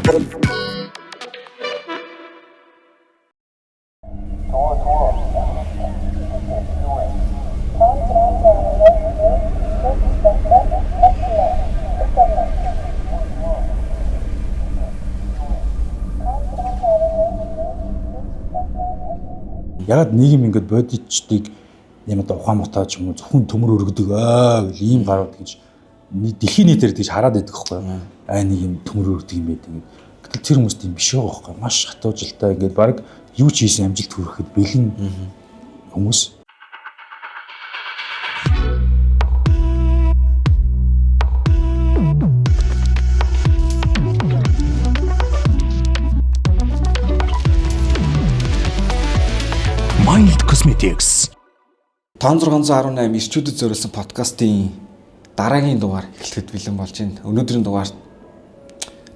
Ягаад нийгэм ингээд бодитчдыг юм одоо ухаан мутаач юм уу зөвхөн төмөр өргөдөг гэл ийм гарууд гэж дэлхийн нийтээр тэгж хараад байдаг байхгүй нэг юм төмөр өргөдөг юм байдаг ингээд гэтэл тэр хүмүүс тийм биш байгаа байхгүй маш хатуужилтай ингээд баг юу ч хийсэн амжилт хүрэхэд бэлэн хүмүүс. Mild Cosmetics 5618 ирчүүдэд зориулсан подкастын дараагийн дугаар эхлэхэд бэлэн болж байна. Өнөөдрийн дугаарт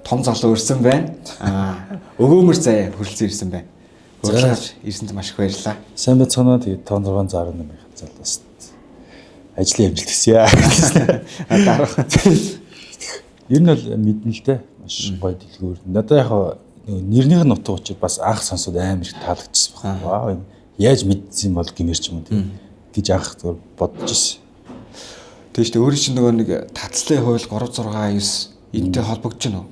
том залуу ирсэн байна. Өгөөмөр заяа хүрэлцэн ирсэн байна. Урьдчилж ирсэнд маш их баярлалаа. Сайн байцгаана. Тэгээд 5618 залуус ажлын амжилт хүсье. Дараах. Ер нь бол мэднэ л дээ. Маш гоё дэлгүүр. Надад яг нэрнийх нь утга учир бас анх сонсоод амар их таалагдчихсан байна. Вау. Яаж мэдсэн бол гэмэрч юм тийм гэж анх зөв бодож ирсэн. Тэгэж тэ өөрөө чинь нөгөө нэг татслын хууль 369 энэтэй холбогдож байна уу?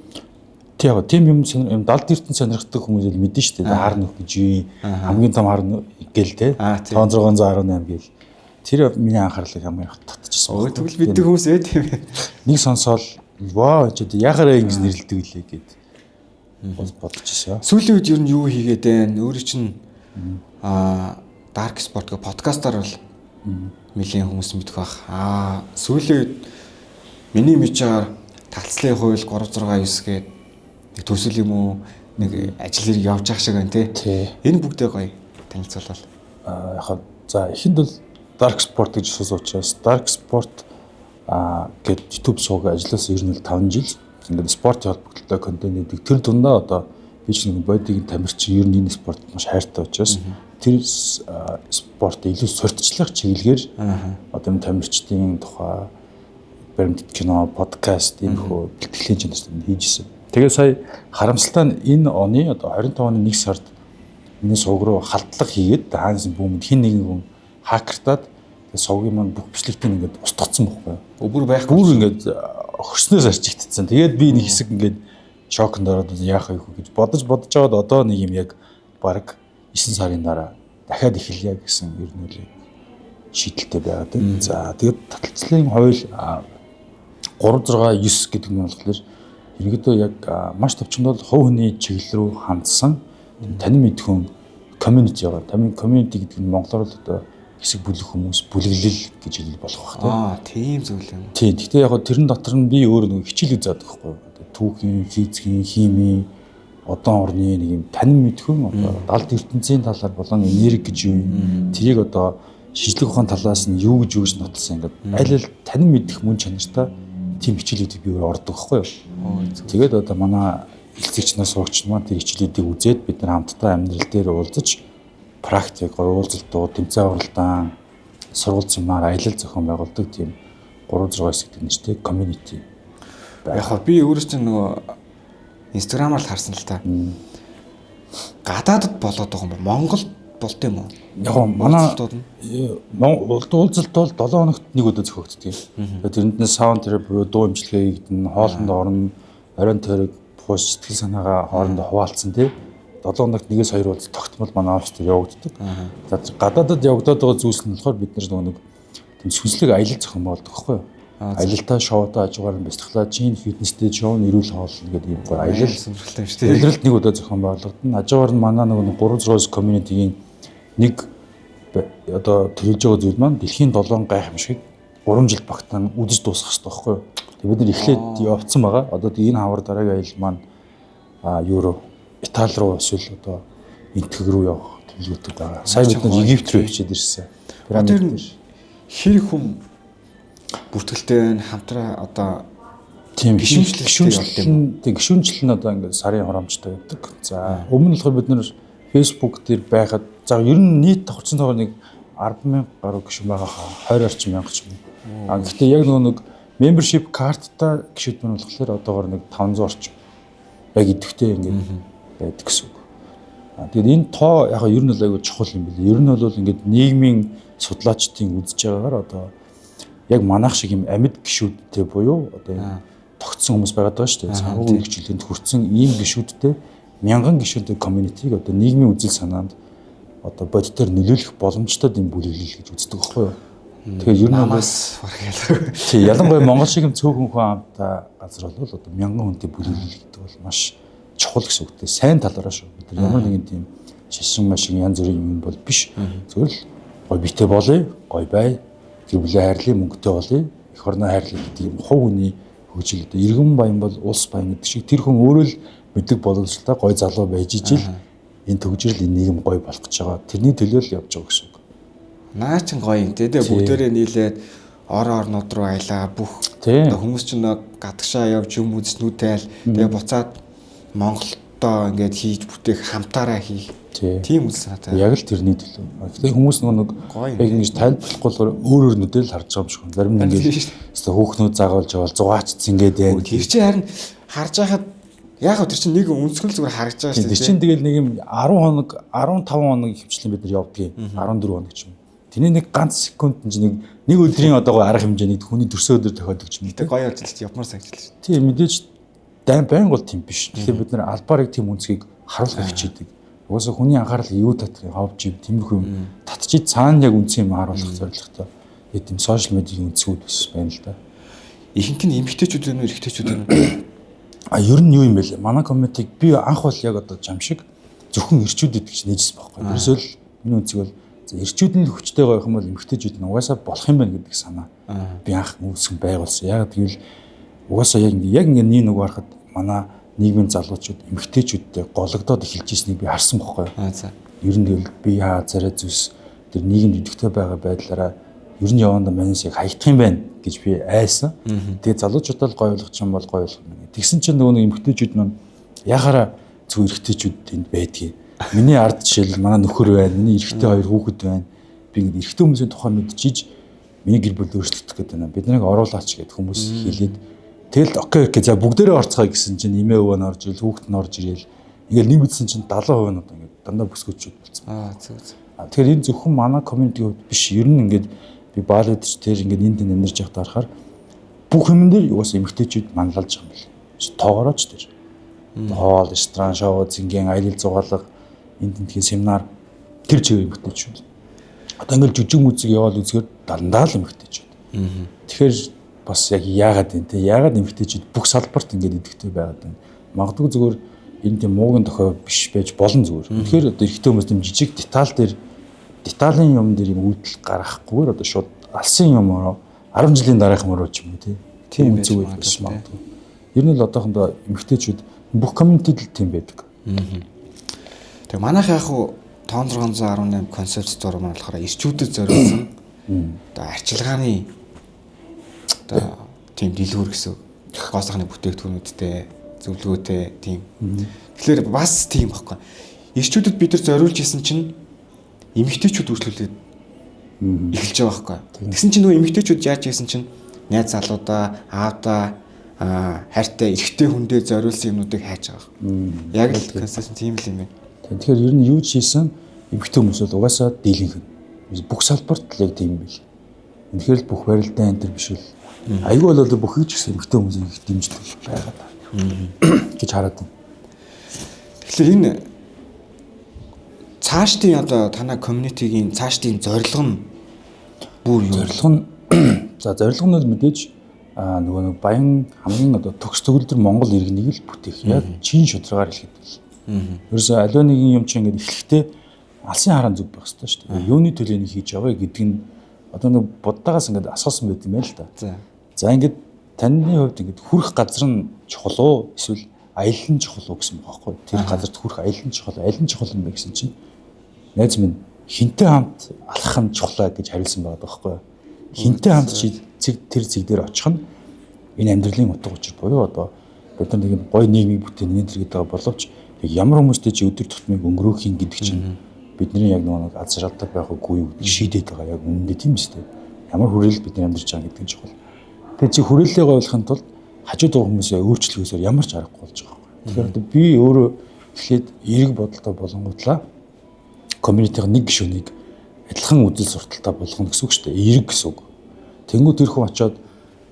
Тийм юм 70 эрдэнэ сонирхдаг хүмүүс л мэдэн шүү дээ. Хар нөх гэж юу хамгийн том хар гэл те 5618 гэл. Тэр миний анхаарлыг хамгийн их татчихсан. Өө тэгвэл мэддэг хүмүүс ээ тийм ээ. Нэг сонсоол вау ч яхаараа ингэж нэрлэдэг лээ гэд бодож ирсэн. Сүүлийн үед ер нь юу хийгээд байна? Өөрөө чинь Dark Sport гэх подкастаар бол нэлийн хүмүүс мэдэх бах. Сүүлийн үед миний мэдээгээр татслын хууль 369 гээд нэг төсөл юм уу нэг ажил хэрэг явж байгаа шиг байна тий. Энэ бүгдээ гоё танилцуулбал. Яг за эхэнд бол Dark Sport гэж асуусан учраас Dark Sport гээд YouTube сууг ажилласан ер нь 5 жил ингээд спорт холбогдлолтой контент хийдэг. Тэр дундаа одоо би ч нэг бодигийн тамирчин ер нь энэ спорт маш хайртай учраас тэр спорт илүү сурталчлах чиглэгээр одоо энэ тамирчдын тухай баримтат кино, подкаст ийм хөө бэлтгэлийн чанарт хийжсэн. Тэгээд сая харамсалтай нь энэ оны одоо 25 оны 1 сард энэ сувг руу халдлага хийгээд хаанаас бүүмэд хин нэгэн хүн хакертаад тэгээд сувгийн маань бүх бичлэгтээ ингээд устгацсан байхгүй. Бүр байхгүй. Бүр ингээд хөрснөөс арчигдсан. Тэгээд би нэг хэсэг ингээд шокнд ороод яах вэ гэж бодож байгаад одоо нэг юм яг баг 9 сарын дараа дахиад эхэлье гэсэн ер нь үл шийдэлтэй байгаа тийм. За тэгээд таталцлын хууль 369 гэдэг нь болохоор ерөнхийдөө яг маш төвчөнд бол хувь хүний чиглэл рүү хандсан танин мэдхүн community байгаа. Тамийн community гэдэг нь монголоор л одоо хэсэг бүлэг хүмүүс бүлэглэл гэж хэлбэл болох байх тийм зүйл юм. Тийм. Гэхдээ яг тэрэн дотор нь би өөр нэг хичээл үзээд байхгүй. Түүхийн, физикийн, химийн, одон орны нэг юм танин мэдхүн одоо далд ертөнцийн талаар болон энерги гэж юу тэрийг одоо шинжлэх ухааны талаас нь юу гэж нотолсон ингээд аль аль танин мэдэх мөн чанартай тийм хичээлүүдийг би өөр ордог байхгүй юу. Тэгээд одоо манай эцэгч нас сурагч маань тэр хичээлүүдийг үзээд бид нар хамтдаа амьдрал дээр уулзаж практик, уулзалтууд, тэмцээн уралдаан, сургууль зэмээр аялал зохион байгуулдаг тийм 369 гэдэг нэртэй community. Яг би өөрөө ч нөгөө Instagram-аар л харсан л та. Гадаадд болоод байгаа юм бол Монголд болд юм уу? Яг манай уулзалт бол 7 хоногт нэг удаа зохиогддог юм. Тэрэнд нь саунд терапи, дуу имчилгээ хийгдэн, хоолндоо орно, оройн тойрог буус сэтгэл санаагаа хоорондоо хуваалцсан тий. 7 хоногт нэгээс 2 уулзалт тогтмол манай оффист явагддаг. За гадаадд явагдаад байгаа зүйлс нь болохоор бид нэг тийм сүнслэг аялал зохион байгуулдаг байхгүй юу? Аялалтай шоутай ажгаар нь бэлтгэлээ чин фитнестэй шоу нэрүүл хоол гэдэг юм гоё аялал сонирхолтой юм шүү дээ. Илрэлт нэг удаа зохион байгуулагдана. Ажгаар нь манай нэг 300 community-ийн нэг одоо төлөж байгаа зүйл маань дэлхийн 7 гайхамшиг 3 жил багтаан үдэж дуусгах хэрэгтэй байхгүй юу? Тэг бид нар эхлээд явцсан байгаа. Одоо энэ хавар дараагийн аялал маань Евро, Итали руу эсвэл одоо Энтэг рүү явах төлөвлөгөөтэй байгаа. Сая бид нар Египт рүү хичээд ирсэн. Тэр хэрэг хүм бүртгэлтэй хамтраа одоо тийм гişүнчлэл нь одоо ингээд сарын хоромжтой байдаг. За өмнө нь болохоор бид нар Facebook дээр байхад за ер нь нийт давхарсан тоор нэг 10,000 гаруй гишүүн байгаа хаа 20 орчим мянга ч юм уу. Гэхдээ яг нэг membership карттай гишүүд нь болохоор одоогоор нэг 500 орчим. Яг идэвхтэй ингээд байдаг гэсэн үг. Тэгээд энэ тоо яг ер нь л аягүй чухал юм билээ. Ер нь бол ингээд нийгмийн судлаачдын үзэж байгаагаар одоо яг манайх шиг юм амьд гишүүдтэй буюу одоо тогтсон хүмүүс байгаад байгаа шүү дээ. Санхүү үйлчлэгэнд хүрсэн ийм гишүүдтэй мянган гишүүдтэй комьюнитиг одоо нийгмийн үзэл санаанд одоо бодитоор нөлөөлөх боломжтой юм бүлэглэл гэж үздэг байхгүй юу? Тэгэхээр ер нь намаас барах тий ялангуяа Монгол шиг юм цөөхөн хүн амтай газар бол одоо мянган хүнтэй бүлэглэл гэдэг бол маш чухал гэсэн үгтэй. Сайн талаараа шүү. Бид нар ямар нэгэн тийм шашин машин янз бүрийн юм бол биш. Зөвхөн л гой битэй болъё, гой бай, гэр бүлээ хайрлая, мөнгөтэй болъё, эх орноо хайрлая гэдэг юм хувь хүний хөгжил одоо иргэн баян бол улс баян гэдэг шиг тэр хүн өөрөө л мэдлэг боломжтой гой залуу байж ижил энэ төгжрөл энэ нийгэм гой болох гэж байгаа. Тэрний төлөө л явж байгаа гэсэн үг. Наа чин гоё юм тэгээ бүгдээрээ нийлээд орнууд руу аялаа бүх хүмүүс ч гадагшаа явж юм үзснүүтэй тэгээ буцаад Монголдоо ингээд хийж бүтээх хамтаараа хийх тийм үзэл санаатай. Яг л тэрний төлөө. Тэгээ хүмүүс нэг яг ингэж тайлбарлахгүй өөр нүдээр л харж байгаа юм шиг. Зарим нэг ингээд хүүхнүүд загуулж явал зугаач зингээд байна. Тэр чинь харин харж байхад яг тэр чинь нэг өнцгөл зүгээр харагдаж байгаа шүү дээ. Тэр чинь тэгэл нэг юм 10 хоног 15 хоног хөвчлэн бид нар явдгийг 14 хоног ч юм. Тэний нэг ганц секунд чинь нэг өдрийн одоогоо арга хэмжээний хүний төрсөн өдөр тохиолдог ч юм. Тэг гоё ажиллаж явмаар санагдчихлаа. Тийм мэдээж байнга бол тийм биш. Тэгэхээр бид нар албаарыг тийм үнцгийг харуулах хичээдэг. Угаасаа хүний анхаарлыг юу татах хавж ив тиймэрхүү юм татчид цаана яг үнцгийг харуулах зорилготой. Тийм сошиал медиагийн үнцгүүд бас байна л да. Ихэнх нь эмэгтэйчүүд байна уу, эрэгтэйчүүд байна уу? Ер нь юу юм бэ лээ? Манай комьюнитиг би анх бол яг одоо жам шиг зөвхөн эрчүүд идэх гэж нээжсэн байхгүй. Ерөөсөө л энэ үнцэг бол эрчүүд нь хүчтэй байх юм бол эмэгтэйчүүд нь угаасаа болох юм байна гэдэг санаа. Би анх үүсгэн байгуулсан. Яг гэвэл угаасаа яг ингэ нэг харахад манай нийгмийн залуучууд эмэгтэйчүүдтэй гологдоод эхэлж ирснийг би харсан байхгүй. Ер нь тэгэл би зарай зүс тэр нийгэмд идэвхтэй байгаа байдлаараа ер нь яванда манайс яг хаягдах юм байна гэж би айсан. Тэгээ залуучуудаа л гоё болгох юм бол гоё болгох юм. Тэгсэн чинь нөгөө нэг эмэгтэйчүүд маань яхаараа зөв эрэгтэйчүүд тэнд байдгийг. Миний ард жишээл манай нөхөр байна, миний эрэгтэй хоёр хүүхэд байна. Би ингэ эрэгтэй хүмүүсийн тухай мэдчихэж миний гэр бүл өөрчлөгдөх гэдэг байна. Бид нарыг оруулаач гэдэг хүмүүс хэлээд тэгэл окей за бүгдээрээ орцгоё гэсэн чинь эмээ өвөө нь орж ирэл, хүүхэд нь орж ирэл. Ингээл нэг үдсэн чинь 70% нь одоо ингэ дандаа бүсгүүчүүд болсон. Тэгэхээр энэ зөвхөн манай комьюнити хувьд биш. Ер нь ингээд би Баалидч тэр ингээд энд амьдарч явах таарахаар бүх юм дээр юус эмэгтэйчүүд манлайлж байгаа юм байна. Тоогоорооч тэр. Хоол, ресторан, шоу, зингийн аялал зугаалга, энд тентгийн семинар тэр чигээр эмэгтэйчүүд. Одоо ингээд жүжиг мүзик яваал үзэхээр дандаа л эмэгтэйчүүд. Тэгэхээр бас яг яагаад вэ те? Яагаад эмэгтэйчүүд бүх салбарт ингээд идэвхтэй байгаад байна? Магадгүй зүгээр энэ тийм муугийн тохиол биш байж болно зүгээр. Тэгэхээр одоо эрэгтэй хүмүүс тийм жижиг деталийн юм дээр юм үйлдэл гаргахгүйгээр одоо шууд алсын юмроо 10 жилийн дараахан мөрөө ч юм уу тийм үзэг байж магадгүй. Ер нь л одоохондоо эмэгтэйчүүд бүх комьюнитид л тийм байдаг. Тэгээ манайх яг хуу тоон 618 концепт стор маань болохоор ирчүүдэд зориулсан одоо арчилгааны одоо тийм дэлгүүр гэсэн гоо сайхны бүтээгдэхүүнүүдтэй зөвлөгөөтэй тийм. Тэгэхээр бас тийм баггүй. Ирчүүдэд бид нар зориулж исэн чинь эмэгтэйчүүд үйлчлүүлээд эхэлж байгаа байхгүй. Тэгсэн чинь нөгөө эмэгтэйчүүд яаж хийсэн чинь найз залуудаа, аавдаа, хайртай эрэгтэй хүндээ зориулсан юмнуудыг хайж байгаа. Яг л концепт тийм л юм байна. Тэгэхээр ер нь юу ч хийсэн эмэгтэй хүмүүс бол угаасаа дийлэнх. Бүх салбарт л яг тийм байл. Үнэхээр л бүх барилдаан энэ төр биш л. Айгүй бол бүхий ч гэсэн эмэгтэй хүмүүсийн их дэмждэг байгаад гэж хараад байна. Тэгэхээр энэ цаашдын одоо танай комьюнитигийн цаашдын зорилго нь бүр юу? Зорилго нь за зорилго нь бол мэдээж нөгөө нэг баян хамгийн одоо төгс төгөлдөр Монгол иргэнийг л бүтээх. Яг чин шударгаар хэлэхэд бол. Ерөөсөө аливаа нэгэн юм чинь ингээд эхлэхдээ алсын хараан зүг байх хэрэгтэй шүү дээ. Юуны төлөө нэг хийж байгаа гэдэг нь одоо нэг буддаагаас ингээд асуусан байт юм байна л да. За ингээд таны хувьд ингээд хүрэх газар нь чухал уу эсвэл аялал нь чухал уу гэсэн байгаа байхгүй. Тэр газарт хүрэх аялал нь чухал юм бэ гэсэн чинь найз минь хинтээ хамт алхах нь чухлаа гэж хариулсан байгаа байхгүй. Хинтээ хамт чи тэр зэг дээр очих нь энэ амьдралын утга учир буюу одоо бид нар нэг гоё нийгмийг бүтээн энэ төр гэдэг боловч ямар хүмүүстэй чи өдөр тутмыг өнгөрөөхийн гэдэг чинь бидний яг нэг аз жаргалтай байх үгүй юу гэдэг шийдээд байгаа яг үнэндээ тийм шүү дээ. Ямар хүрээлэл бид амьдарч байгаа гэдэг нь чухал. Тэгээ чи хүрээллээ гойлохын тулд хажууд байгаа хүмүүсээ өөрчлөхөөсөр ямар ч аргагүй болж байгаа юм. Тэгэхээр одоо би өөрөө эхлээд эерэг бодолтой болонгуудлаа community-ийн нэг гишүүнийг адилхан үзэл сурталтай болгоно гэсэн үг шүү дээ. Эерэг гэсэн үг. Тэнгүүд тэр хүн очиод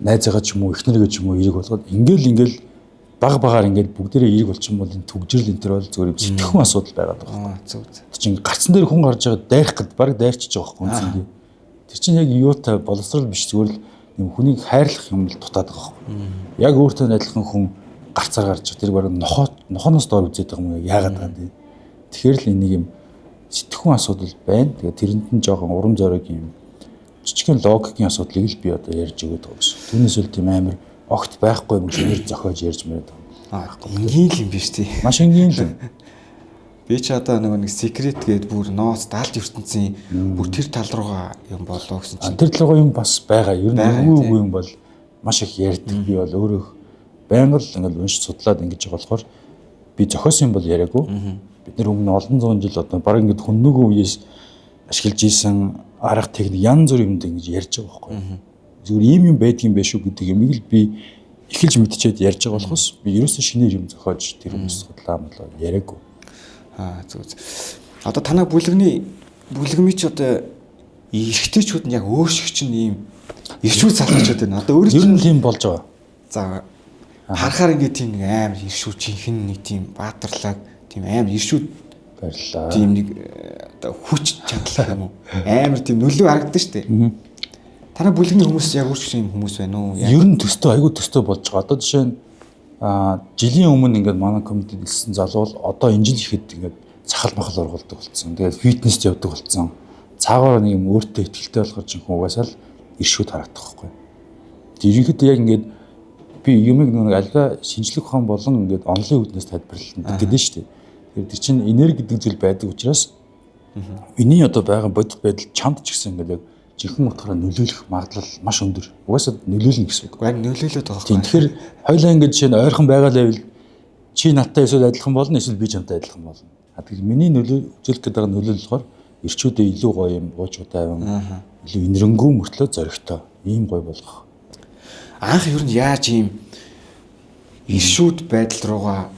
найзаагаа ч юм уу, эхнэргээ ч юм уу эерэг болгоод ингээл багаар ингээд бүгдээрээ эерэг болчих юм бол энэ түгжрэл энэ төр бол зүгээр сэтгэхүйн асуудал байгаад байгаа. Зөв. Тэр чинь гарцсан дээр хүн гарч байгаа дайрах гэд баг дайрчиж байгаа байхгүй үнсэндээ. Тэр чинь яг юутай боловсрал биш зүгээр л юм хүнийг хайрлах юм л дутаад байгаа байхгүй. Яг өөртөө адилхан хүн гарцаар гарч байгаа тэр баг нохооноос доор үзээд байгаа юм яагаад байгаа юм. Тэгэхээр л энийг юм сэтгэхүйн асуудал байна. Тэгээд тэрэнд нь жоохон урам зориг юм жижигхэн логикийн асуудлыг л би одоо ярьж өгöd байгаа шүү. Түүнээс үл тийм амар огт байхгүй юм шиг зохиож ярьж мөрөд байгаа. Энгийн л юм биш тий. Маш энгийн л. Би ч одоо нэг секрет гээд бүр ноос даалт ертөнцийн бүр тэр тал руугаа юм болоо гэсэн чинь. Тэр талгаа юм бас байгаа. Ер нь үгүй юм бол маш их ярьдаг. Би бол өөрөө байнга л ингээл уншиж судлаад ингэж байгаа болохоор би зохиосон юм бол яриаггүй. Бид нэр өмнө олон зуун жил одоо баг ингээд хүннүгөө үеэс ашиглаж исэн арга техник янз бүрийн юмд ингэж ярьж байгаа байхгүй. Зүгээр ийм юм байдгийн байх шүү гэдэг юмыг л би эхэлж мэдчихэд ярьж байгаа болохоос би ерөөсөө шинээр юм зохиож тэр хүмүүс судлаа болоо яриаггүй. Зөв. Одоо танай бүлэгмий ч одоо эрэгтэйчүүд нь яг өөр шиг чинь ийм иршүүд залхуучууд байна. Одоо өөрөө ер нь тийм болж байгаа. За харахаар ингээд тийм нэг амар иршүүд чинь нэг тийм баатарлаг тийм амар иршүүд баярлаа. Тийм нэг одоо хүч чадлаа юм уу? Амар тийм нөлөө харагддаг шүү дээ. Танай бүлэгний хүмүүс яг өөр шиг юм хүмүүс байна уу? Ер нь төстэй айгүй төстэй болж байгаа. Одоо жишээ нь жилийн өмнө ингээд манай комитет дэлсэн залуу бол одоо энэ жил ихэд ингээд цахал махал ургалдаг болсон. Тэгээд фитнест явдаг болсон. Цаагаар нэг юм өөртөө ихтэй болохоор жинхэнэ угаасаа л иршүүд харагдах байхгүй. Жирийхэд яг ингээд би юмыг нэг альва шинжлэх ухаан болон ингээд онлын үүднээс тайлбарлалт гэдэг нь шүү дээ. Тэгэхээр тэр чинь энерги гэдэг зүйл байдаг учраас энэний одоо байгаа бодит байдал чамд ч гэсэн ингээд яг жинхэнэ утгаараа нөлөөлөх магадлал маш өндөр. Угаасаа нөлөөлнө гэсэн үг. Гэр нөлөөлөд байгаа байхгүй. Тэгэхээр хоёулаа ингээд жишээ нь ойрхон байгаа левел чи надтай эсвэл адилхан болно эсвэл би чамтай адилхан болно. Тэгэхээр миний үзүүлэх гэдэг нөлөөлөл болохоор ирчүүдээ илүү гоё юм, уучуутай аван илүү инэрэнгүү мөртлөө зоригтой ийм гоё болгох. Анх ер нь яаж ийм иршүүд байдал руугаа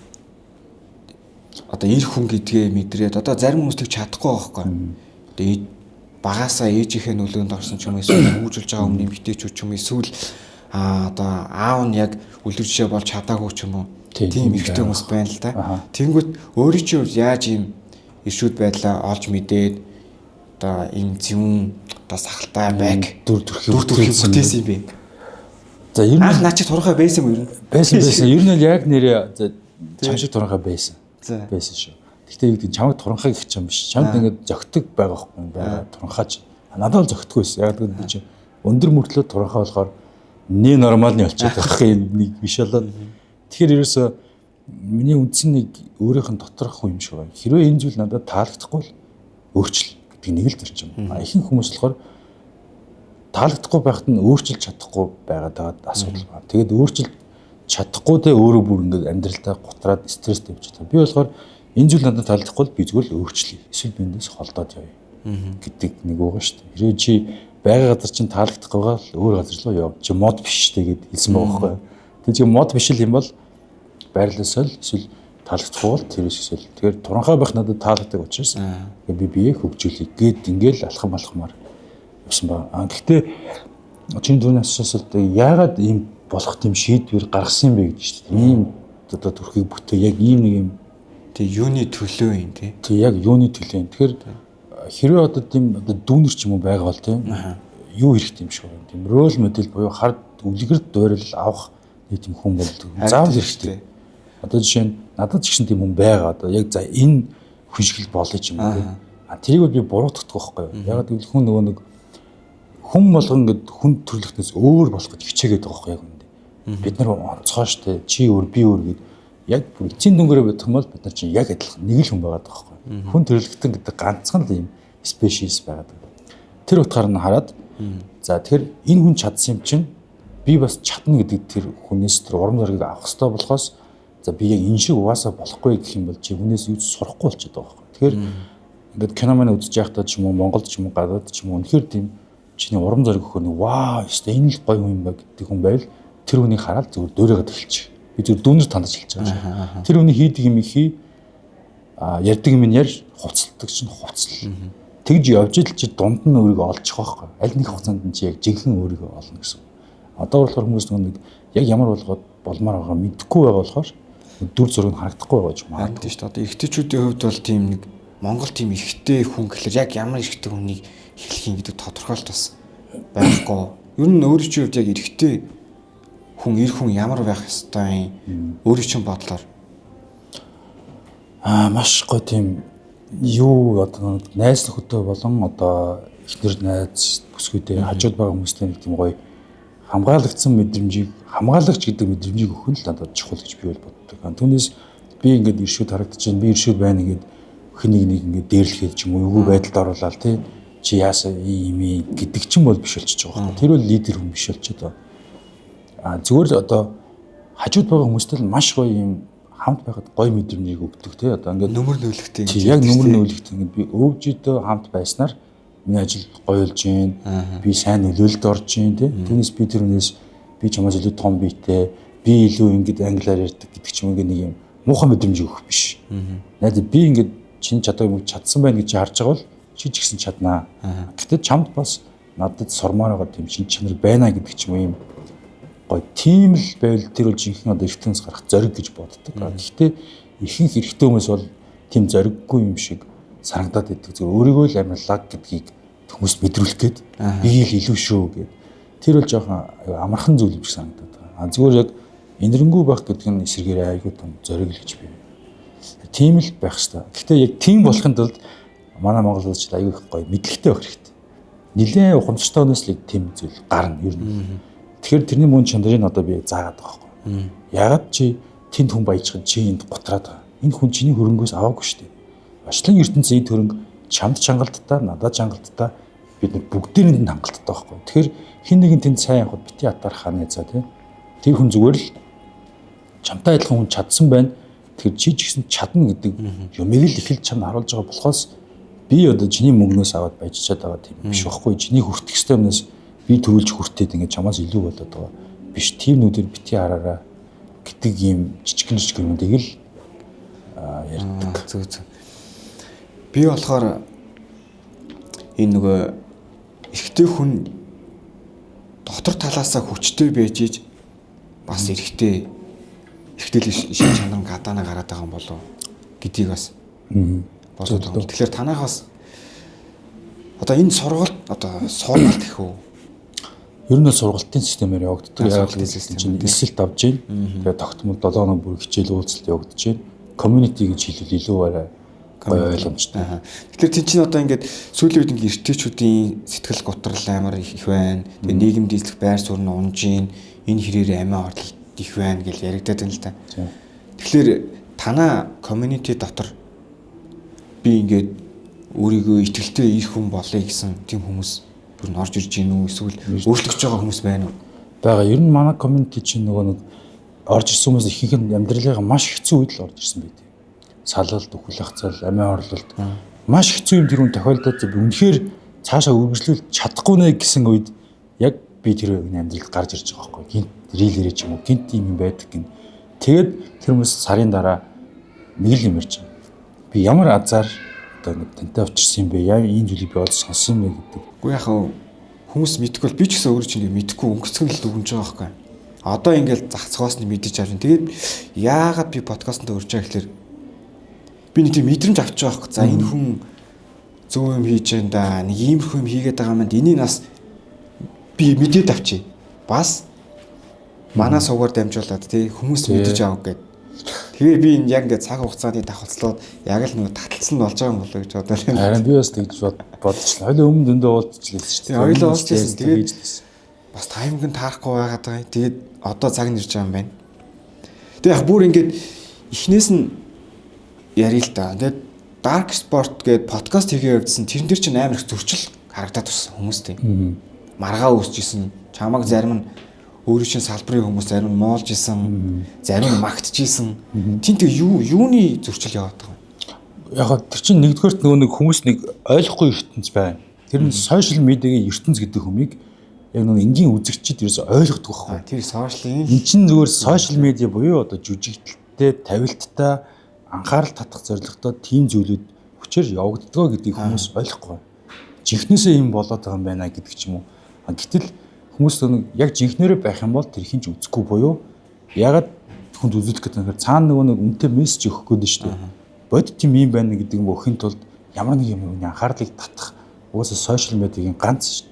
одоо ир хүн гэдгээ мэдрээд одоо зарим хүмүүс тэг чадахгүй байхгүй. Одоо багаасаа ээжийнхээ нөлөөнд орсон ч юм уу эсвэл хүүжүүлж байгаа өмнө эмэгтэйчүүд ч юм уу эсвэл одоо аав нь яг үлгэр жишээ болж чадаагүй ч юм уу тийм ихтэй хүмүүс байна л да. Тэнгүүт өөрийн чинь яаж ийм иршүүд байдлаа олж мэдээд одоо энэ зүүн одоо сахалтай байг дүр төрхийг бүтээсэн юм бэ. За ер нь анх наа чи турхай байсан юм ер нь. Байсан. Ер нь яг нэрээ чам шиг турхай байсан. Байсан шүү. Гэхдээ яг чамд туранхай гэх юм биш. Чамд ингээд зөгтөг байгаа байхгүй байгаа туранхаач. Надад л зөгтөг байсан. Яг гэдэг чи өндөр мөртлөө туранхай болохоор нэг нормалны болчиход байх юм нэг биш болоод. Тэгэхээр ерөөсө миний үндсэн нэг өөрийнх нь доторх хүн юм шиг байна. Хэрвээ энэ зүйл надад таалагдахгүй л өөрчил гэдэг нэг л зэр чинь. Ихэнх хүмүүс болохоор таалагдахгүй байхад нь өөрчилж чадахгүй байгаад асуудал байна. Тэгээд өөрчилж чадахгүй дэ өөрөө бүр ингээд амьдралдаа гутраад стресстэй явж байгаа. Би болохоор энэ зүйл надад таалагдахгүй л би зүгээр л өөрчлөе. Эсвэл биндээс холдоод явъя гэдэг нэг байгаа шүү дээ. Хэрвээ чи байгаа газар чинь таалагдахгүй байгаа л өөр газар руу яв. Чи мод биш дээ гэд хэлсэн байгаа байхгүй. Тэгээд чи мод биш юм бол байрлалсаа л эсвэл таалагдахгүй бол тэрээс эсвэл тэгэхээр туранхай байх надад таалагддаг учраас би бие хөгжүүлэх гээд ингээл алхам алхмаар явсан ба. Гэхдээ чинь түүнээс асуусалт яагаад ийм болох тийм шийдвэр гаргасан юм бэ гэж шүү дээ. Ийм одоо төрхийг бүтээ яг ийм нэг юм тэг юуны төлөө юм тий. Тэг яг юуны төлөө юм. Тэгэхээр хэрвээ одоо тийм одоо дүүнер ч юм уу байгаа бол тийм юу хэрэгтэй юм шиг байна. Тийм рол модель буюу хард үлгэрд дуурал авах нэг тийм хүн бол заавал хэрэгтэй. Одоо жишээ нь надад ч гэсэн тийм хүн байгаа. Одоо яг за энэ хүн шиг л болоо ч юм уу тийм. Тэрийг бол би буруутгах байхгүй юу. Яг гэвэл хүн нөгөө нэг хүн болгон ингээд хүн төрлөختөөс өөр болох гэж хичээгээд байгаа байхгүй яг үндэ. Бид нар онцгой штэ чи өөр би өөр гэд яг бүр эцсийн дүнгээрээ бодох юм бол бид нар чинь яг адилхан нэг л хүн байгаа байхгүй. Хүн төрлөختөн гэдэг ганцхан л юм спешиалист байгаа. Тэр утгаар нь хараад за тэгэхээр энэ хүн чадсан юм чинь би бас чадна гэдэг тэр хүнээс тэр урам зориг авах хэрэгтэй болохоос за би яг энэ шиг угаасаа болохгүй гэх юм бол чи хүнээс юу ч сурахгүй болчиход байгаа байхгүй. Тэгэхээр ингээд кино мань үзэж байхдаа ч юм уу Монголд ч юм уу гадаад ч юм уу үнэхээр тийм чиний урам зориг өгөх нэг вау ёстой энэ л гоё хүн юм ба гэдэг хүн байвал тэр хүнийг хараад зөвхөн дөөрөөд эхэлчих. Би зөв дүүнэр тандаж хэлж байгаа шүү. Тэр хүний хийдэг юм хий ярьдаг юм яар хувцалдаг чинь хувцал. Тэгж явж ил чи дунд нь өөрийгөө олчих واخхой. Аль нэг хугацаанд нь чи яг жинхэнэ өөрийгөө олно гэсэн. Одоо болохоор хүмүүс нэг яг ямар болгоод болмоор байгаа мэдэхгүй байгаа болохоор дүр зураг нь харагдахгүй байгаа юм аа. Тийм шүү дээ. Одоо эрэгтэйчүүдийн хувьд бол тийм нэг Монгол тийм эрэгтэй хүн гэхэлэр яг ямар эрэгтэй хүнийг хэлэх юм гэдэг тодорхойлт бас байхгүй. Ер нь өөрөө чи хувьд яг эрэгтэй хүн эр хүн ямар байх ёстой юм өөрөө чинь бодлоор маш гоё тийм юу одоо найз нөхөдөө болон одоо эхнэр найз бүсгүйдээ хажууд байгаа хүмүүстэй нэг тийм гоё хамгаалагдсан мэдрэмжийг хамгаалагч гэдэг мэдрэмжийг өгөх нь л надад чухал гэж би бол боддог. Түүнээс би ингээд иршүүд харагдаж байна. Би иршүүд байна гэдэг хэнийг нэг ингээд дээрлэхэд ч юм уу эвгүй байдалд оруулаад тий чи яасан ийм гэдэг чинь бол биш болчихж байгаа юм. Тэр бол лидер хүн биш болчиход байгаа. Зүгээр л одоо хажууд байгаа хүмүүстэй л маш гоё юм хамт байгаад гоё мэдрэмжийг өгдөг тий одоо ингээд нөмөр нөлөгтэй гэж яг нөмөр нөлөгтэй ингээд би өвжидөө хамт байснаар миний ажил гоё болж гин би сайн нөлөөлөлд орж гин тий түүнээс би тэрнээс би чамаас илүү том биетэй би илүү ингээд англиар ярьдаг гэдэг ч юм ингээд нэг юм муухай мэдрэмж өгөх биш. Найдаа би ингээд чин чадсан байна гэж харж байгаа бол чи ч гэсэн чаднаа. Гэхдээ чамд бас надад сормоор байгаа тийм шин чанар байна гэдэг ч юм гоё тийм л байвал тэр бол жинхэнэ одоо эртнээс гарах зориг гэж боддог. Гэхдээ ихэнх эрэгтэй хүмүүс бол тийм зориггүй юм шиг санагдаад байдаг. Зөв өөрийгөө л амьдлаг гэдгийг хүмүүст мэдрүүлэх гээд би л илүү шүү гэд. Тэр бол жоохон амархан зүйл юм шиг санагдаад байгаа. Зүгээр яг энэрэнгүй байх гэдэг нь эсрэгээр айгүй том зориг л гэж би. Тийм л байх хэрэгтэй. Гэхдээ яг тийм болохын тулд манай Монгол улс айгүй гоё мэдлэгтэй байх хэрэгтэй. Нилээн ухамсартай өнөөс л тийм зүйл гарна ер нь. Тэгэхээр тэрний мөн чанарыг одоо би заагаад байгаа байхгүй. Ягаад чи тэнд хүн баяжхан чи энд готраад байгаа. Энэ хүн чиний хөрөнгөөс аваагүй шүү дээ. Очлон ертөнцийн хөрөнгө чамд чангалттаа, надад чангалттаа бид нэг бүгдээр нь хангалттай байхгүй. Тэгэхээр хин нэгэн тэнд сайн явахад бити атаар ханаа за тий. Тэр хүн зүгээр л чамтай адилхан хүн чадсан байна. Тэгэхээр чи ч гэсэн чадна гэдэг юмыг л ихэлж чамд харуулж байгаа болохоос би одоо чиний мөнгнөөс аваад баяжчаад байгаа тийм биш байхгүй. Чиний хүртэх ёстой юмнаас би төрүүлж хүртээд ингээд чамаас илүү болоод байгаа. Биш тийм нүдээр бити хараараа гэдэг юм жижигэн юмдыг л ярьдаг. Зөв. Би болохоор энэ нөгөө эрэгтэй хүн дотор талаасаа хүчтэй байж иж бас эрэгтэй шин чанар гадаана гараад байгаа юм болов гэдгийг бас бодоод байгаа. Тэгэхээр танаас одоо энэ сургалт одоо сургалт гэх үү? Ер нь сургалтын системээр явагддаг. Яг л чинь эсэлт авж гин. Тэгээ тогтмол 7 хоног бүр хичээл уулзалт явагдаж гин. Community гэж хэлвэл илүү арай гоё ойлгомжтой. Тэгэхээр тийм чинь одоо ингээд сүүлийн үед ингээд эртээчүүдийн сэтгэл готрол амар их байна. Тэгээ нийгэм дийслэх байр суурь нь унжин. Энэ хэрээр амиа ордол их байна гэж яригадаад байна л та. Тэгэхээр танаа community дотор би ингээд өөрийгөө итгэлтэй их хүн болъё гэсэн тийм хүмүүс бүр нь орж ирж гин үү эсвэл өөрчлөгдөж байгаа хүмүүс байна уу? Бага. Ер нь манай community чинь нөгөө нэг орж ирсэн хүмүүс ихэнх нь амьдралынхаа маш хэцүү үед л орж ирсэн байт. Салалт, үхэл хацал, амиа орлолт маш хэцүү юм тэр хүн тохиолдоод үнэхээр цаашаа үргэлжлүүлж чадахгүй нэ гэсэн үед яг би тэр амьдралд гарч ирж байгаа байхгүй. Гинт рилэрэ ч юм уу гинт юм байдаг гин. Тэгээд тэр хүмүүс сарын дараа нэг л юм ярьж байгаа. Би ямар азар одоо нэг тантай очирсан юм бэ? Яа энэ зүйлийг би олж сонсон юм бэ гэдэг. Уу яхаа хүмүүс мэдхгүй бол би ч гэсэн өөрөө чинь мэдхгүй өнгөцгөн л дүгнж байгаа байхгүй. Одоо ингээл зах цогоос нь мэдэж авчин. Тэгээд яагаад би подкастт өрж байгаа гэхээр би нэг тийм мэдрэмж авч байгаа байхгүй. За энэ хүн зөв юм хийж байгаа да. Нэг иймэрхүү юм хийгээд байгаа манд энийг нас би мэдээд авчи. Бас манай суугаар дамжуулаад тий хүмүүс мэдэж авах гэдэг. Тэгээ би энэ яг ингээд цаг хугацааны давхцлаад яг л нэг таталсан болж байгаа юм болоо гэж бодоод байна. Харин би бас тэгж бодчихлаа. Хоёул өмнө дөндөө уулзчихлаа шүү дээ. Хоёул уулзчихсан. Тэгээд бас тайминг нь таарахгүй байгаад байгаа. Тэгээд одоо цаг нэрж байгаа юм байна. Тэгээд яг бүр ингээд эхнээс нь ярил л да. Тэгээд Dark Sport гэдэг подкаст хийгээ явуулсан. Тэрэн дээр чинь амар их зөрчил харагдаад байна хүмүүстэй. Маргаа үүсчихсэн. Чамаг зарим нь өөрийн чинь салбарын хүмүүс зарим нь моолж исэн, зарим нь магтчихсэн. Тинт юуны зөрчил яваад байгаа юм? Яг тэр чинь нэгдүгээрт нөгөө нэг хүмүүс нэг ойлгохгүй ертөнц байна. Тэр нь сошиал медиагийн ертөнц гэдэг хүмийг яг нэг энгийн үзэгчид ерөөсөй ойлгодог байхгүй. Тэр сошиалын Эн чинь зүгээр сошиал медиа буюу одоо жүжигдэлтэй, тавилттай, анхаарал татах зорилготой тийм зүйлүүд хүчээр явагддгаа гэдгийг хүмүүс ойлгохгүй. Жинхнээсээ юм болоод байгаа юм байна гэдэг ч юм уу. Гэтэл хүмүүс нэг яг жинхнээрээ байх юм бол тэр хинч үзэхгүй буюу ягаад хүнд үзүүлэх гэдэг нь цаана нөгөө нэг үнэтэй мессеж өгөх гээд шүү дээ. Бодит юм байна гэдэг юм өгөхийн тулд ямар нэг юм анхаарлыг татах угаасаа сошиал медиагийн ганц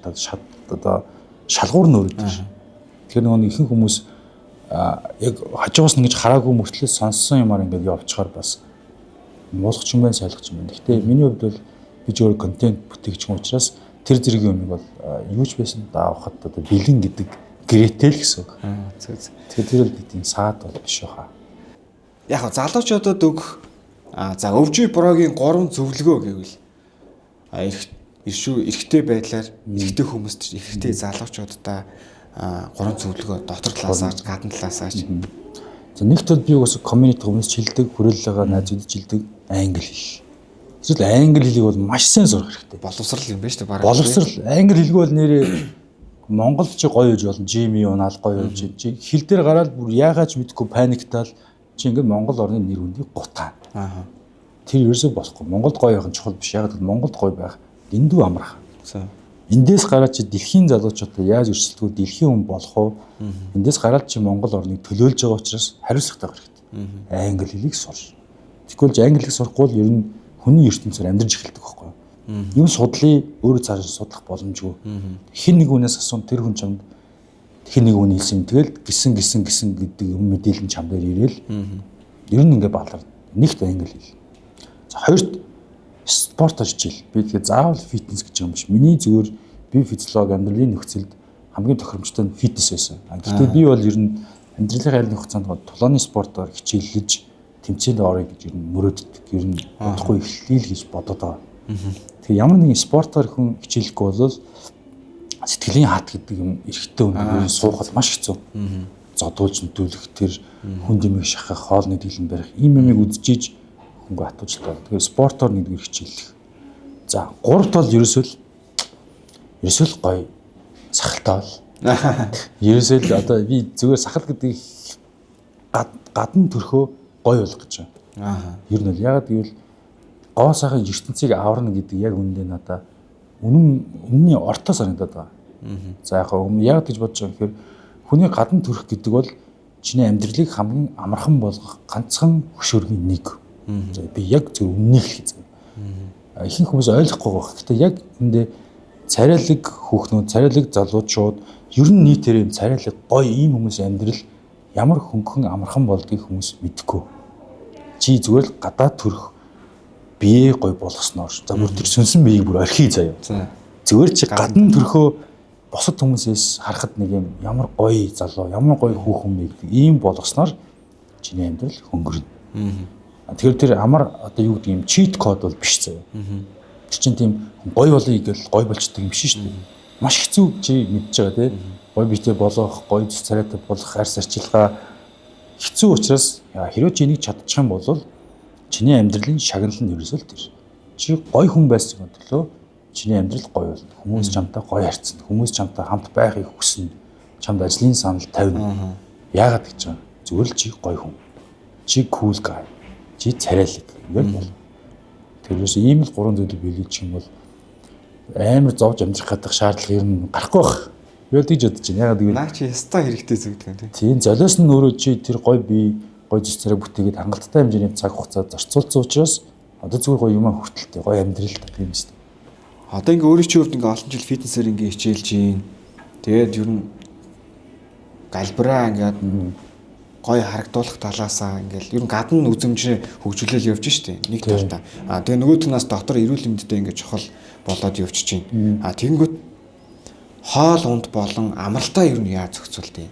одоо шалгуур нь өрөдөг шүү. Тэгэхээр нөгөө ихэнх хүмүүс яг хажуугаас ингэж хараагүй мөртлөө сонссон юмар ингээд явчихаар бас муулгач юм байна, сайлгач юм байна. Гэхдээ миний хувьд бол би ч өөр контент бүтээгч юм учраас тэр зэрэг юмыг бол юу ч байсан даавахад одоо бэлэн гэдэг гэрээтэй л гэсэн үг. Тэгэхээр тэр л тийм саад бол биш баха. Яг залуучуудад өгөх за өвжи брогийн 3 зөвлөгөө гэвэл эрэгтэй байдлаар эрэгтэй хүмүүст эрэгтэй залуучуудаа 3 зөвлөгөө дотор талаасаач гадна талаасаач. За нэгт бол би уус community хүмүүст хилдэг, хүрээлэлгээ найзуудад хилдэг англи хэл. Эсвэл англи хэлийг бол маш сайн сурах хэрэгтэй. Боловсрал юм байна шүү дээ бараг. Боловсрал англи хэлгүй бол нэрээ Монгол чи гоё гэж болно. Жими унаал гоё гэж чи хэл дээр гараад бүр яагаад ч мэдгүй паниктаал чи ингээд Монгол орны нэр хүндийг гутаа. Тэр ерөөсөө болохгүй. Монголд гоё байх нь чухал биш. Ягаад гэвэл Монголд гоё байх дэндүү амрах. Эндээс гараад чи дэлхийн залуучуудаа яаж өрсөлдгөө дэлхийн хүн болох уу? Эндээс гараад чи Монгол орныг төлөөлж байгаа учраас хариуцлагатай байх хэрэгтэй. Англи хэлийг сурч. Тэгвэл англи хэлийг сурахгүй бол ер нь хүний ертөнцөөр амьдарч эхэлдэг байхгүй юу? Юм судлыг өөрөө цааш судлах боломжгүй. Хэн нэг хүнээс асуун тэр хүн чамд хэн нэг хүн хэлсэн. Тэгэл гисэн гэдэг юм мэдээлэл чам дээр ирээл. Ер нь ингээд баалар. Нэгт англи хэл. За хоёрт спорт хичээл. Би тэгээ заавал фитнес гэж юм биш. Миний зүгээр бие физиологи амьдралын нөхцөлд хамгийн тохиромжтой нь фитнес байсан. Гэхдээ би бол ер нь амьдралын айлын хугацаанд тулааны спортоор хичээллэж тэмцээнд орё гэж ер нь мөрөөддөг. Ер нь бодохгүй эхлэе гэж бодоод байгаа. Тэгээ ямар нэгэн спортоор хүн хичээлэхгүй бол сэтгэлийн хат гэдэг юм эрэхтэй үнээр суухад маш хэцүү. Зодуулж нөтөлөх тэр хүн дэмийг шахах, хоолны дэлэн барих ийм юмыг үзчихэж хөнгө хатуужилт бол. Тэгээ спортоор нэгдүгээр хичээлэх. За, гуравт бол ерөөсөө л гоё сахалтай бол. Ерөөсөө л одоо би зүгээр сахал гэдэг гадна төрхөө гоё болох гэж байна. Ер нь бол ягаад гэвэл гоо сайхан ертөнцийг аварна гэдэг яг үүндээ надаа үнний ортоо санагдаад байгаа. За яг гэж бодож байгаа гэхээр хүний гадна төрөх гэдэг бол чиний амьдралыг хамгийн амархан болгох ганцхан хөшөөргийн нэг. За би яг зөв үннийг хэлж байгаа. Ихэнх хүмүүс ойлгохгүй байгаа. Гэхдээ яг эндээ царайлаг хүүхнүүд, царайлаг залуучууд ер нь нийтээр юм царайлаг гоё ийм хүмүүсийн амьдрал ямар хөнгөн амархан болдгийг хүмүүс мэдэхгүй. Чи зүгээр л гадаад төрөх бие гоё болгосноор за бүр тэр сүнсэн биеийг бүр орхий заяа. Зүгээр чи гадна төрхөө босод хүмүүсээс харахад нэг юм ямар гоё залуу, ямар гоё хүүхэн бэ гэдэг ийм болгосноор чиний амьдрал хөнгөрнө. Тэгэхээр тэр амар одоо юу гэдэг юм чит код бол биш заяа. Тэр чинь тийм гоё болъё гэж гоё болчдөг юм биш шүү дээ. Маш хэцүү чи мэдж байгаа тий. Гоё биетэй болох, гоё зүс царайтай болох, арьс арчилгаа хэцүү учраас хэрвээ чи энийг чадчих юм бол чиний амьдралын шагнал нь ерөөсөө л тэр. Чи гоё хүн байсан төлөө чиний амьдрал гоё болно. Хүмүүс чамтай гоё харьцна. Хүмүүс чамтай хамт байхыг хүснэ. Чамд ажлын санал тавина. Яагаад гэж байгаа? Зүгээр л чи гоё хүн. Чи cool guy. Чи царайлаг. Ингээд бол. Тэрээс ийм л гурван зүйлийг биелүүлчих юм бол амар зовж амьдрах гадах шаардлага ер нь гарахгүй байх. Юу гэж бодож байна? Яагаад гэвэл наа чи ястаа хэрэгтэй зүгдэг юм тийм золиос нь өөрөө чи тэр гоё бие гоё зүс царай бүтээгээд хангалттай хэмжээний цаг хугацаа зарцуулсан учраас одоо зүгээр гоё юм хүртэлтэй гоё амьдрал юм шүү дээ. Одоо ингээ өөрөө чи хувьд ингээ олон жил фитнесээр ингээ хичээлж гин. Тэгээд ер нь галбираа ингээд гоё харагдуулах талаасаа ингээл ер нь гадна үзэмжээ хөгжүүлэл явж штэ нэг талдаа. Тэгээ нөгөө талаас дотор эрүүл мэндэд ингээ чухал болоод явж чинь. Тэгэнгүүт хоол унд болон амралтаа ер нь яаж зохицуулт юм?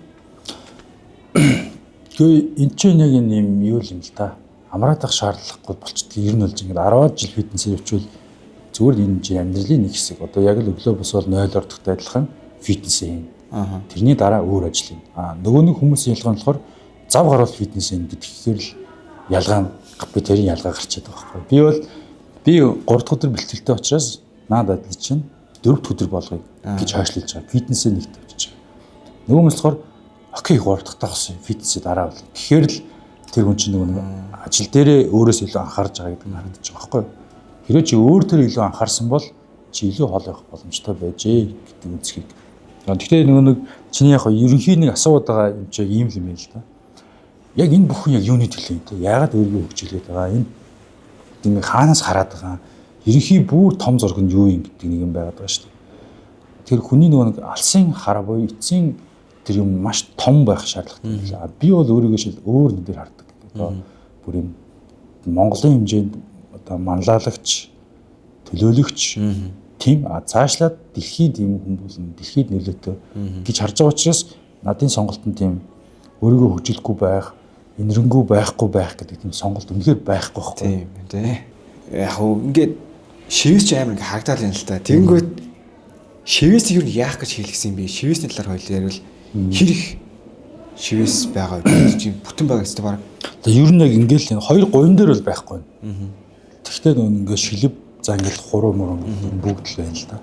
Тэгээ энэ ч нэг юм юу юм л та. Амраад ах шаардлагагүй болчихдээ ер нь болж ингээд 10 жил фитнесээр явчихвал зүгээр энэ чинь амьдралын нэг хэсэг. Одоо яг л өглөө босвол 0 ордогтой адилхан фитнес юм. Тэрний дараа өөр ажил юм. Нөгөө нэг хүмүүсийн ялгаа нь болохоор зав гаруул фитнес юм гэдгээр л ялгаа би тэрийн ялгаа гарчаад байгаа байхгүй. Би 3 дахь өдөр бэлтгэлтэй учраас надад адил чинь 4 өдөр болгоё гэж хойшлуулж байгаа. Фитнесээ нэг тавьчих. Нөгөө нь болохоор окей 3 дахь тагсан фитнесээ дараа бол. Тэгэхээр л тэр хүн чинь нөгөө ажил дээрээ өөрөөс илүү анхаарж байгаа гэдэг нь харагдаж байгаа байхгүй юу? Хэрэв чи өөр төр илүү анхаарсан бол чи илүү хол явах боломжтой байжээ гэдэг үзхийг. Тэгэхээр нөгөө нэг чиний яг ерөнхий нэг асууад байгаа юм чи ийм л юм байл та. Яг энэ бүхэн яг юуны төлөө юм те? Яагаад өөрийгөө хөгжүүлээд байгаа энэ ингээ хаанаас хараад байгаа ерөнхий бүр том зураг нь юу юм гэдэг нэг юм байгаад байгаа шүү дээ. Тэр хүний нөгөө нэг алсын хар буюу эцсийн тэр юм маш том байх шаардлагатай байлаа. Би бол өөрийгөө шил өөр нүдээр хардаг. Одоо бүр юм Монголын хэмжээнд одоо манлайлагч, төлөөлөгч тийм цаашлаад дэлхийд юм хүмүүс дэлхийд нөлөөтэй гэж харж байгаа учраас надын сонголтон тийм өөрийгөө хөгжүүлэхгүй байх, энэрэнгүй байхгүй байх гэдэг тийм сонголт үнэхээр байхгүй байхгүй. Тийм тий. Яг уу ингээд шивээс ч амар ингээ харагдаад байна л та. Тэнгүүд шивээс юу яах гэж хэлсэн юм бэ? Шивээсний талаар хоёул ярил хэрэг шивээс байгаа чинь бүтэн байгаа гэсэн баг. Одоо ер нь яг ингээл 2 говин дээр бол байхгүй байна. Тэгвэл нөгөө ингээ шилэв за ингээл хуруу муруу бүгд л байна л да.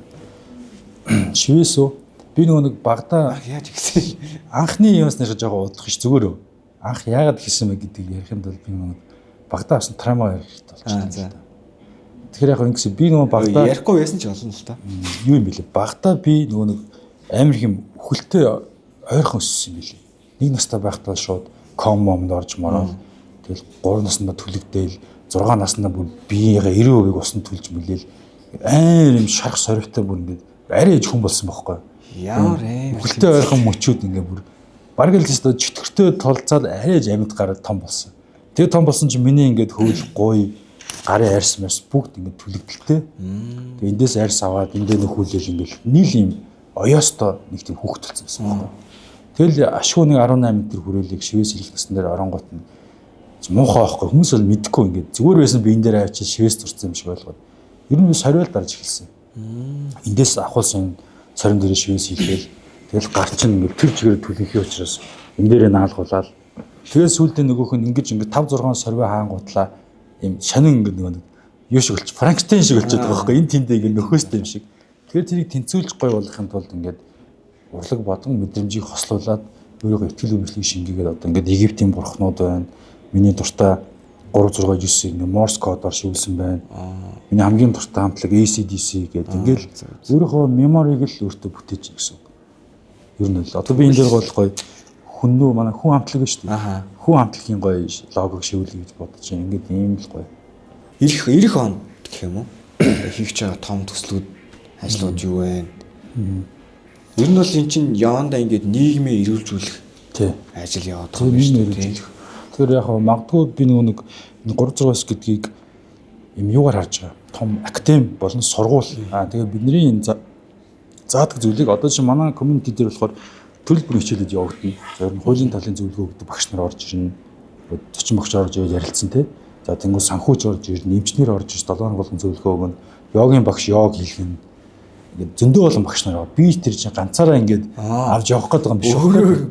Шивээс үү би нөгөө нэг багада яаж гэсэн анхны юмс нэрж байгаа удах ш зүгээр үү. Анх яагаад хийсэн бэ гэдгийг ярихын тулд би нөгөө багада авсан травма ярих болчихсон. Тэгэхээр яг ингэсэн би нөгөө багада ярихгүй байсан ч олон л та. Юу юм бэлээ. Багада би нөгөө нэг амар хэм хөлтэй ойрхон өссөн юм билээ. Нэг настай байхдаа шууд коммомд орж мороо. Тэгэл 3 наснда түлэгдээл 6 наснда бүр биеийнхээ 90% усан түлж мөлөөл амар юм шарх соригтой бүр ингээд арай иж хүн болсон байхгүй. Ямар ээ. Хөлтэй ойрхон мөчүүд ингээд бүр бараг л тест чөтгөртөө толцаад арай амьд гараад том болсон. Тэгээ том болсон чинь миний ингээд хөвөл гуй гарын арьс мэрс бүгд ингээд түлэгдэлтэй. Тэгээ эндээс арьс аваад эндээ нөхүүлэл ингээд нийл юм оёостой нэг тийм хүүхэд болсон байсан байхгүй. Тэгэл ашгүй нэг 18 төр хүрээлийг шивээс ирэх гэсэн дээр оронгот нь муухай байхгүй хүмүүс бол мэдхгүй ингээд зүгээр байсан би энэ дээр авчиж шивээс турсан юм шиг ойлгоод ер нь сориол дарж эхэлсэн. Эндээс ахуулсан сорин дээр шивээс хийлгээл тэгэл гарч нь ингээд тэр чигээр түлхий учраас энэ дээрээ наалгуулаад тэгэл сүүлдээ нөгөөх нь ингэж 5 6 сорвоо хаангуутлаа юм шанин ингээд нэг юу шиг болчих Франкштейн шиг болчиход байгаа байхгүй энэ тэндээ ингээд нөхөөстэй юм шиг. Тэгэхээр тэрийг тэнцүүлж гой болохын тулд ингээд урлаг бодон мэдрэмжийг хослуулад өөрийгөө ихтгэл үнэмшлийг шингээгээд одоо ингээд Египтийн бурхнууд байна. Миний дуртай 369 ингээд Morse кодоор шивүүлсэн байна. Миний хамгийн дуртай хамтлаг ACDC гэдэг ингээд өөрийнхөө мемориг л өөртөө бүтээж гэсэн үг. Ер нь л одоо би энэ дээр гоё хүннүү манай хүн хамтлаг шүү дээ. Хүн хамтлагийн гоё логог шивүүлэе гэж бодож байна. Ингээд ийм л гоё. Ирэх он гэх юм уу? Хийгч байгаа том төслүүд ажлууд юу вэ? Ер нь бол эн чинь явандаа ингээд нийгмээ эрүүлжүүлэх ажил яваад байгаа юм шүү дээ. Тэгэхээр яг магадгүй би нэг 3-6-аас гэдгийг юм юугаар харж байгаа. Том академи болон сургууль. Тэгээ бидний энэ заадаг зүйлийг одоо чинь манай community дээр болохоор төлбөр хичээлүүд явагдана. За ер нь хуулийн талын зөвлөгөө өгдөг багш нар орж ирнэ. Зочин багш орж ирээд ярилцсан тий. За тэнгуү санхүүч орж ирнэ, эмчнэр орж ирж 7 хоног болгон зөвлөгөө өгнө. Йогийн багш йог хийлгэн. Ингээд зөндөө олон багш нар байгаа. Би тэр чинь ганцаараа ингээд авч явах гэдэг юм биш үү?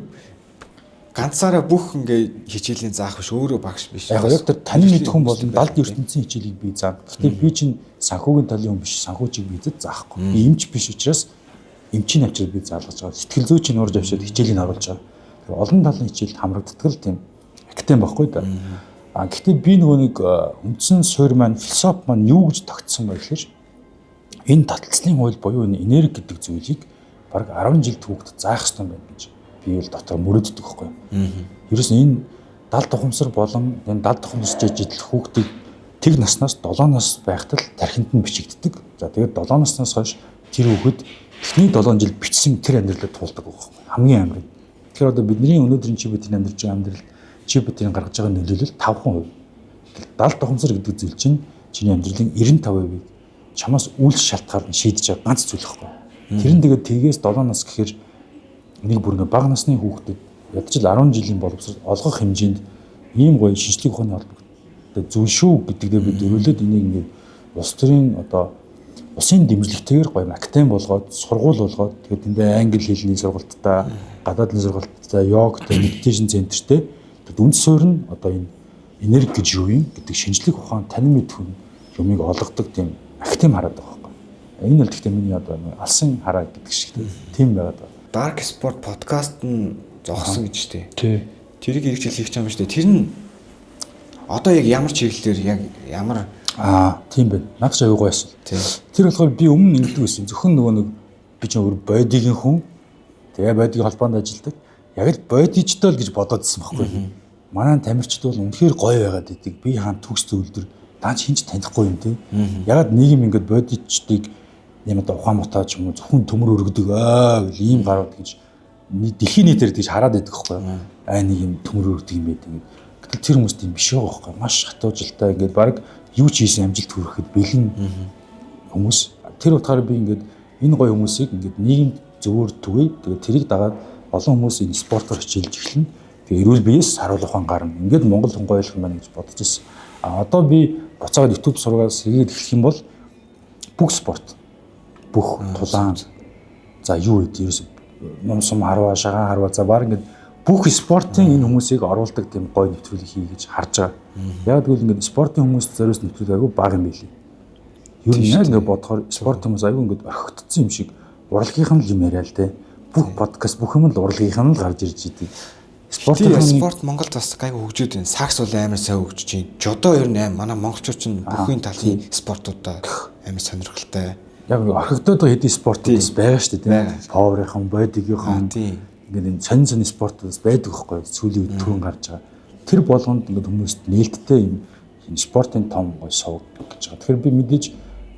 Ганцаараа бүх ингээд хичээлийн заах биш өөрөө багш биш. Яг тэр танин мэд хүн болон далд ертөнцийн хичээлийг би заах. Гэхдээ би чинь санхүүгийн талын хүн биш, санхүүчийг би зэт заахгүй. Би эмч биш учраас эмчийн авчрыг би заалгаж байгаа. Сэтгэл зүйчийн урьж авчирд хичээлийн оруулж байгаа. Тэр олон талын хичээлд хамрагддаг л тийм академи байхгүй да. Гэхдээ би нөгөө нэг үндсэн суурь маань философи маань юу гэж тогтсон бэ гэхээр энэ таталцлын хууль буюу энэ энерги гэдэг зүйлийг бараг 10 жил түүхд заах хэрэгтэй байна гэж би л дотор мөрөддөг байхгүй. Ерөөс нь энэ далд тухамсар болон энэ далд тухамсарч идэх хүүхдийг тэг наснаас 7 нас байхад л тархинд нь бичигддэг. За тэгээд 7 наснаас хойш тэр хүүхэд эхний 7 жил бичсэн тэр амьдралд туулдаг байхгүй. Хамгийн амар. Тэгэхээр одоо бидний өнөөдрийн чибэтийн амьдарч байгаа амьдрал чибэтийн гаргаж байгаа нөлөөлөл 5%. Далд тухамсар гэдэг зүйл чинь чиний амьдралын 95%-ийг чамаас үйлс шалтгаалan шийдэж байгаа ганц зүйл байхгүй. Тэр нь тэгээд тгээс 7 нас гэхээр нэг бүр нэг бага насны хүүхдэд ядчил 10 жилийн боловсрол олгох хэмжээнд ийм гоё шинжлэх ухааны холбоотой зүйл шүү гэдэгдээ бид өрөөлөд энийг ингээд улс төрийн одоо усын дэмжлэгтэйгээр гоё академи болгоод сургууль болгоод тэгээд эндээ англи хэлний сургалттай гадаадны сургалттай йогтой медитейшн центртэй тэгээд үнд суурь нь одоо энэ энерги гэж юу юм гэдэг шинжлэх ухаан танин мэдэх юмыг олгодог тийм академи хараад байгаа байхгүй. Энэ бол гэхдээ миний одоо алсын хараа гэдэг шиг тийм байгаад байна. Dark Sport podcast нь зогсон гэж штэ. Тий. Тэрийг хэрэгжил хийх юм штэ. Тэр нь одоо яг ямар чиглэлээр яг ямар тийм байна. Наад чи аюу гойсон. тий. Тэр болохоор би өмнө ингэдэг байсан. Зөвхөн нөгөө нэг би ч өөр бодигийн хүн. Тэгээ бодигийн холбоонд ажилладаг. Яг л бодичтой л гэж бодоодсэн байхгүй. Манай тамирчид бол үнэхээр гоё байгаад идэг. Би хаан төгс зөвлөдөр даач хинч танихгүй юм тий. Ягаад нийгэм ингээд бодичдыг юм одоо ухаан мутаач юм уу зөвхөн төмөр өргөдөг гэл ийм гарууд гэж дэлхийн нийтээр тийж хараад байдаг байхгүй. Нэг юм төмөр өргөдөг юм байдаг. Гэтэл тэр хүмүүс тийм биш байгаа байхгүй. Маш хатуужилтай ингээд баг юу ч хийсэн амжилт хүрэхэд бэлэн хүмүүс. Тэр утгаараа би ингээд энэ гоё хүмүүсийг ингээд нийгэмд зөвөр түгээе. Тэгээд тэрийг дагаад олон хүмүүс энэ спортоор хичээлж эхэлнэ. Тэгээд эрүүл биеэс харуул ухаан гарна. Ингээд Монгол хүн гоё болох юм байна гэж бодож ирсэн. Одоо би буцаад YouTube сургаас хийгээд эхлэх юм бол бүх спорт, бүх тулаан, за юу гэдэг ерөөс номсом харваа, шагаан харваа, за баг ингээд бүх спортын энэ хүмүүсийг оруулдаг тийм гоё нэвтрүүлэг хий гэж харж байгаа. Яг тэгвэл ингээд спортын хүмүүст зориулсан нэвтрүүлэг айгүй бага юм билий. Ер нь яг ингээд бодохоор спорт хүмүүс айгүй ингээд орхигдсон юм шиг урлагийнхан л юм яриа л те. Бүх подкаст бүх юм л урлагийнхан л гарч ирж идэг. Спорт Монголд бас гайгүй хөгжөөд байна. Сакс бол амар сайн хөгжиж байна. Жодо ер нь манай монголчууд ч бүхний талын спортуудаа амар сонирхолтой. Яг орхигдоод байгаа хэдийн спортууд байгаа шүү дээ. Паверийнхан, бодигийнхан ингээд энэ сонин спортууд байдаг байхгүй. Сүүлийн үед түрүүн гарч байгаа. Тэр болгонд ингээд хүмүүст нээлттэй юм спортын том гой сувг гэж байгаа. Тэгэхээр би мэдээж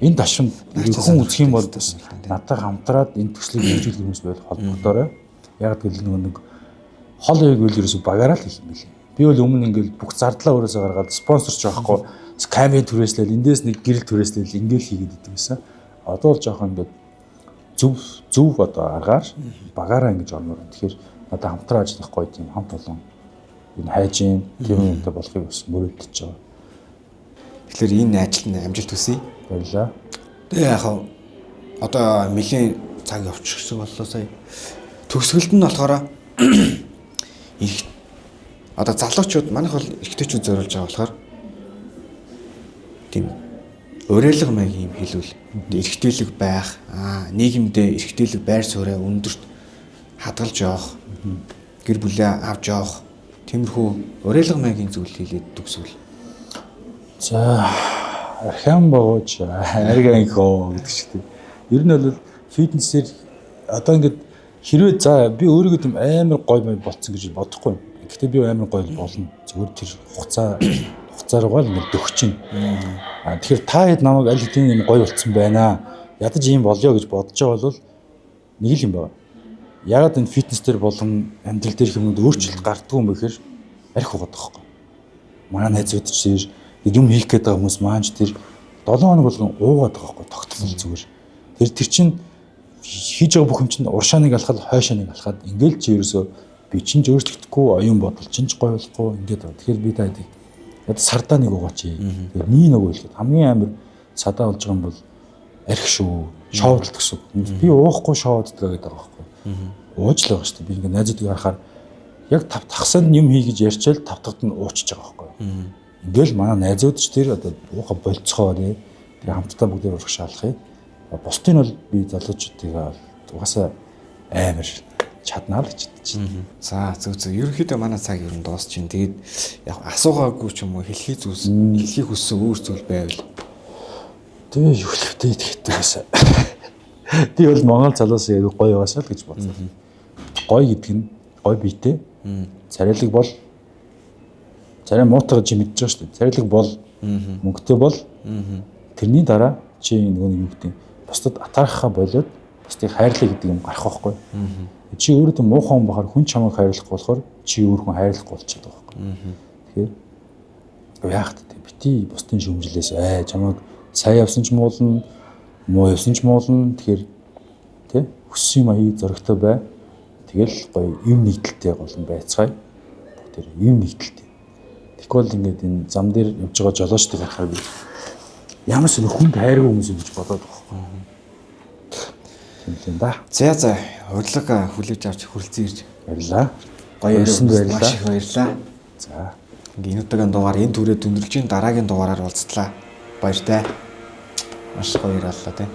энэ ташинд хүн үзэх юм бол надад хамтраад энэ төслийг хөгжүүлэх хүмүүс байл холбогдоорой. Яг гэвэл нэг хол яг үл ерөөсө багаараа л хийх юм билээ. Би бол өмнө ингээл бүх зардлаа өөрөөсөө гаргаад спонсорч байхгүй камер түрээслэл эндээс нэг гэрэл түрээслэл ингээл хийгээд идэв гэсэн. Одоо л жоохон ингээд зөв одоо аргаар багаараа ингэж ормоор. Тэгэхээр надад хамтраа ажиллах гоё тийм хамт олон энэ хайжин тийм юмтай болохыг бас мөрөөдөж байгаа. Тэгэхээр энэ ажилд амжилт хүсье. Баярлалаа. Тэгээ яг одоо нэлийн цаг явчихсан боллоо сая. Төгсгөлд нь болохоор одоо залуучууд манайх бол эрэгтэйчүүд зориулж байгаа болохоор тийм уриалга маяг юм хэлвэл эрэгтэйлэг байх, нийгэмдээ эрэгтэйлэг байр суурь өндөрт хадгалж явах, гэр бүлээ авч явах тиймэрхүү уриалга маягийн зүйл хэлээд төгсвөл. За архиан богооч аргаан хоо гэдэг шиг тийм. Ер нь бол фитнесээр одоо ингээд хэрвээ за би өөрийгөө тийм амар гоё болцсон гэж бодохгүй. Гэхдээ би амар гоё болно. Зөвхөн тэр хугацаараа л ингээд дөгч чинь. Тэгэхээр та хэд намайг аль хэдийн юм гоё болцсон байна. Ядаж ийм болёо гэж бодож байгаа бол нэг л юм байна. Ягаад энэ фитнес төр болон амьдрал дээр хүмүүд өөрчлөлт гардггүй юм бэ гэхээр арх угаад байгаа байхгүй. Манай найзууд ч юм хийх гээд байгаа хүмүүс маанч тэр 7 хоног болгон уугаад байгаа байхгүй тогтмол зүгээр. Тэр чинь хийж байгаа бүх юм чинь уршааныг алхаад хойшааныг алхаад ингээл чи ерөөсөө би чинь ч өөрчлөгдөхгүй оюун бодол чинь ч гоё болохгүй ингээд байна. Тэгэхээр би таадаг одоо сардаа нэг угаач. Тэгээд нэг нөгөө хэлэхэд хамгийн амар садаа болж байгаа юм бол арх шүү. Шоудлт гэсэн. Би уухгүй шоуддаг гэдэг байгаа байхгүй. Ууж л байгаа шүү дээ. Би ингээд найзуудыг харахаар яг тахсанд юм хий гэж ярьчаал тавтагт нь уучж байгаа байхгүй. Ингээл манай найзууд ч тэр одоо ууха болцохоо тий. Тэгээ хамтдаа бүгдээр урах шаалхыг. Бусдын бол би залуучуудыг угаасаа амар чаднаа л гэж бодчих. За зөв. Ерөнхийдөө манай цаг ер нь дуусч байна. Тэгээд яг асуугаагүй ч юм уу хэлхий хүссэн өөр зүйл байвал. Тэгээ юу л вэ тэгтээ байсан. Би бол Монгол залуус яг гоё яваасаа л гэж бодлоо. Гоё гэдэг нь гоё биетэй. Царайлаг бол царай муутар гэж мэдж байгаа шүү дээ. Царайлаг бол мөнгөтэй бол тэрний дараа чи нөгөө юу гэдэг бусдад атаархаа болоод бусдыг хайрлаа гэдэг юм гарах байхгүй. Чи өөрөө муухай хүн бахаар хүн чамайг хайрлахгүй болохоор чи өөр хүн хайрлахгүй болчиход байгаа байхгүй. Тэгэхээр яах вэ? Бити бусдын шүмжлээс чамайг сайн явсан ч муулна, муу явсан ч муулна. Тэгэхээр тий хүссэн юм аяа зөрөгтэй бай. Тэгэл гоё юм нэгдэлтэй болон байцгаая. Тэр юм нэгдэлтэй. Тэгвэл ингээд энэ зам дээр явж байгаа жолоочдыг харахаар би ямар ч хүнд хайргүй хүмүүс юм гэж бодоод байгаа. Тийм да. За урилга хүлээж авч хүрэлцэн ирж баярлаа. Гоё ирсэнд баярлаа. Маш их баярлаа. За ингээд энэ удаагийн дугаар энэ түрээд өндөрлж, дараагийн дугаараар уулзтлаа. Баяртай. Маш гоё ирэлээ тий.